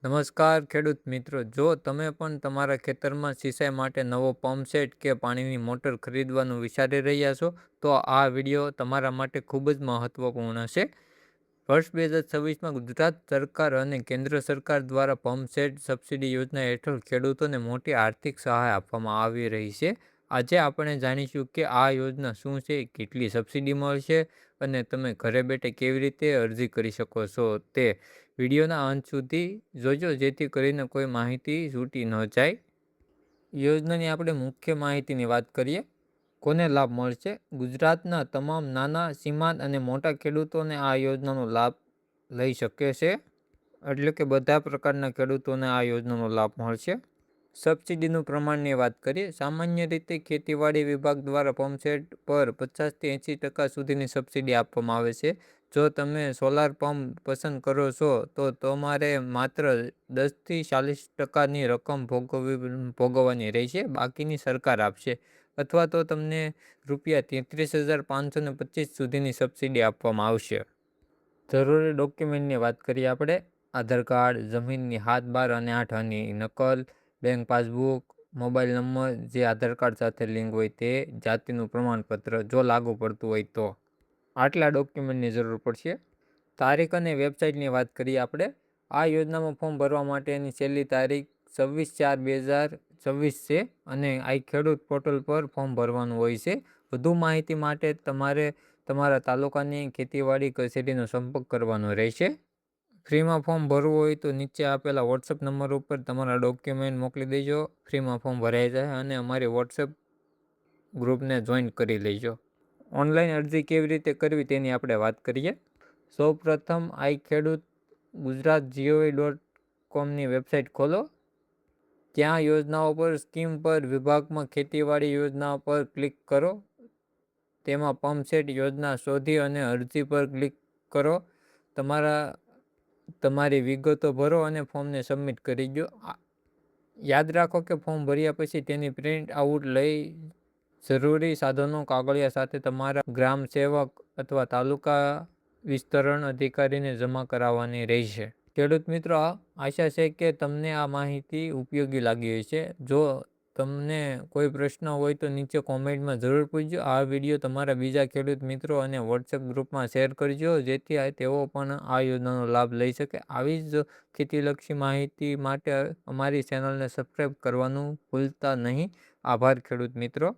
નમસ્કાર ખેડૂત મિત્રો, જો તમે પણ તમારા ખેતરમાં સિંચાઈ માટે નવો પંપ સેટ કે પાણીની મોટર ખરીદવાનું વિચારી રહ્યા છો, તો આ વિડીયો તમારા માટે ખૂબ જ મહત્વપૂર્ણ છે. વર્ષ 2026માં ગુજરાત સરકાર અને કેન્દ્ર સરકાર દ્વારા પંપ સેટ સબસિડી યોજના હેઠળ ખેડૂતોને મોટી આર્થિક સહાય આપવામાં આવી રહી છે. આજે આપણે જાણીશું કે આ યોજના શું છે, કેટલી સબસિડી મળશે અને તમે ઘરે બેઠે કેવી રીતે અરજી કરી શકો છો. તે વિડીયોના અંત સુધી જોજો, જેથી કરીને કોઈ માહિતી છૂટી ન જાય. યોજનાની આપણે મુખ્ય માહિતીની વાત કરીએ. કોને લાભ મળશે? ગુજરાતના તમામ નાના, સીમાંત અને મોટા ખેડૂતોને આ યોજનાનો લાભ લઈ શકે છે. એટલે કે બધા પ્રકારના ખેડૂતોને આ યોજનાનો લાભ મળશે. સબસિડીનું પ્રમાણની વાત કરીએ. સામાન્ય રીતે ખેતીવાડી વિભાગ દ્વારા પંપસેટ પર 50થી 80% સુધીની સબસિડી આપવામાં આવે છે. જો તમે સોલાર પંપ પસંદ કરો છો તો તમારે માત્ર 10થી 40%ની રકમ ભોગવવાની રહેશે. બાકીની સરકાર આપશે. અથવા તો તમને ₹33,525 સુધીની સબસિડી આપવામાં આવશે. જરૂરી ડોક્યુમેન્ટની વાત કરીએ આપણે. આધાર કાર્ડ, જમીનની 7, 12 અને 8 આની નકલ, બેંક પાસબુક, મોબાઈલ નંબર જે આધાર કાર્ડ સાથે લિંક હોય તે, જાતિનું પ્રમાણપત્ર જો લાગુ પડતું હોય તો. આટલા ડોક્યુમેન્ટની જરૂર પડશે. તારીખ અને વેબસાઇટની વાત કરીએ આપણે. આ યોજનામાં ફોર્મ ભરવા માટેની છેલ્લી તારીખ 26/4/2026 છે અને આ ખેડૂત પોર્ટલ પર ફોર્મ ભરવાનું હોય છે. વધુ માહિતી માટે તમારે તમારા તાલુકાની ખેતીવાડી કચેરીનો સંપર્ક કરવાનો રહેશે. ફ્રીમાં ફોર્મ ભરવું હોય તો નીચે આપેલા વોટ્સઅપ નંબર ઉપર તમારા ડોક્યુમેન્ટ મોકલી દેજો. ફ્રીમાં ફોર્મ ભરાઈ જાય અને અમારી વોટ્સઅપ ગ્રુપને જોઈન કરી લેજો. ઓનલાઈન અરજી કેવી રીતે કરવી તેની આપણે વાત કરીએ. સૌપ્રથમ iKheduत ગુજરાત gov.comની વેબસાઇટ ખોલો. ત્યાં યોજનાઓ પર, સ્કીમ પર, વિભાગમાં ખેતીવાડી યોજનાઓ પર ક્લિક કરો. તેમાં પંપસેટ યોજના શોધી અને અરજી પર ક્લિક કરો. તમારી વિગતો ભરો અને ફોર્મને સબમિટ કરી દો. યાદ રાખો કે ફોર્મ ભર્યા પછી તેની પ્રિન્ટ આઉટ લઈ જરૂરી સાધનો, કાગળિયા સાથે તમારા ગ્રામ સેવક અથવા તાલુકા વિસ્તરણ અધિકારીને જમા કરાવવાની રહેશે. ખેડૂત મિત્રો, આશા છે કે તમને આ માહિતી ઉપયોગી લાગી હશે. જો તમને કોઈ પ્રશ્ન હોય તો નીચે કોમેન્ટમાં જરૂર પૂછજો. આ વિડીયો તમારા બીજા ખેડૂત મિત્રો અને વોટ્સએપ ગ્રુપમાં શેર કરજો, જેથી તેઓ પણ આ યોજનાનો લાભ લઈ શકે. આવી જ ખેતીલક્ષી માહિતી માટે અમારી ચેનલને સબસ્ક્રાઈબ કરવાનું ભૂલતા નહીં. આભાર ખેડૂત મિત્રો.